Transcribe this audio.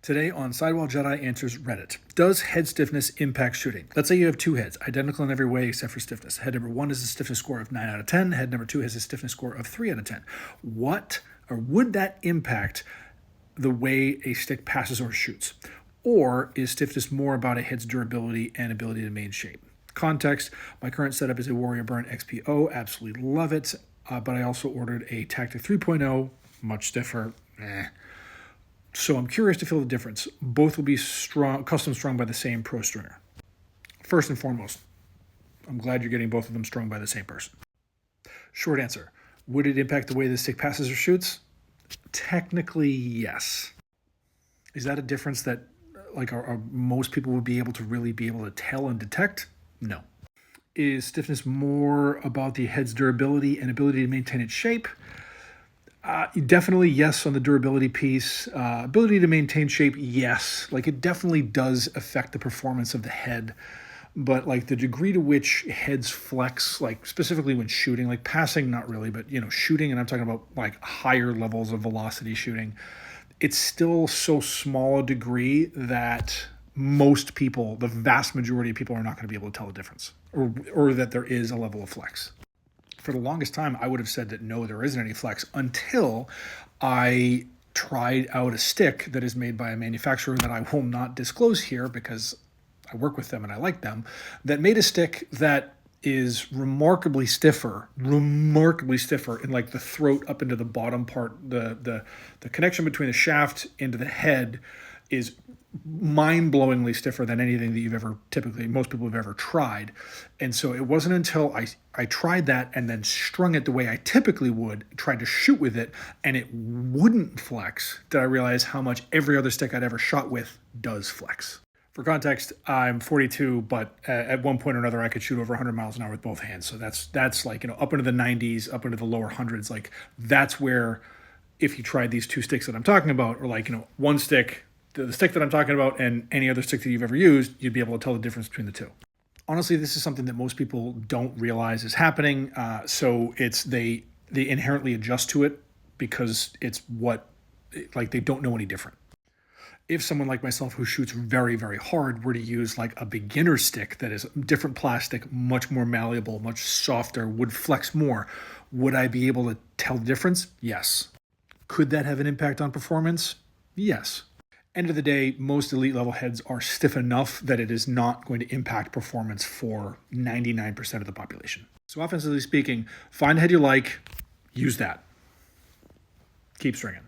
Today on SidewallJedi Answers Reddit. Does head stiffness impact shooting? Let's say you have two heads, identical in every way except for stiffness. Head number 1 is a stiffness score of 9 out of 10. Head number 2 has a stiffness score of 3 out of 10. Would that impact the way a stick passes or shoots? Or is stiffness more about a head's durability and ability to maintain shape? Context, my current setup is a Warrior Burn XPO. Absolutely love it. But I also ordered a Tactic 3.0, much stiffer. So I'm curious to feel the difference. Both will be custom strung by the same pro stringer. First and foremost, I'm glad you're getting both of them strung by the same person. Short answer, would it impact the way the stick passes or shoots? Technically, yes. Is that a difference that most people would be able to tell and detect? No. Is stiffness more about the head's durability and ability to maintain its shape? Definitely yes on the durability piece. Ability to maintain shape, yes. It definitely does affect the performance of the head. But the degree to which heads flex, specifically when shooting, passing, not really, but shooting, and I'm talking about higher levels of velocity shooting, it's still so small a degree that most people, the vast majority of people, are not going to be able to tell the difference, or that there is a level of flex. For the longest time, I would have said that no, there isn't any flex until I tried out a stick that is made by a manufacturer that I will not disclose here because I work with them and I like them, that made a stick that is remarkably stiffer in the throat up into the bottom part. The connection between the shaft into the head is mind-blowingly stiffer than anything that most people have ever tried. And so it wasn't until I tried that and then strung it the way I typically would, tried to shoot with it, and it wouldn't flex, that I realized how much every other stick I'd ever shot with does flex. For context, I'm 42, but at one point or another, I could shoot over 100 miles an hour with both hands. So that's up into the 90s, up into the lower hundreds. That's where, if you tried these two sticks that I'm talking about, or one stick, the stick that I'm talking about, and any other stick that you've ever used, you'd be able to tell the difference between the two. Honestly, this is something that most people don't realize is happening. So they inherently adjust to it because it's they don't know any different. If someone like myself who shoots very, very hard were to use a beginner stick that is different plastic, much more malleable, much softer, would flex more, would I be able to tell the difference? Yes. Could that have an impact on performance? Yes. End of the day, most elite level heads are stiff enough that it is not going to impact performance for 99% of the population. So offensively speaking, find a head you like, use that. Keep stringing.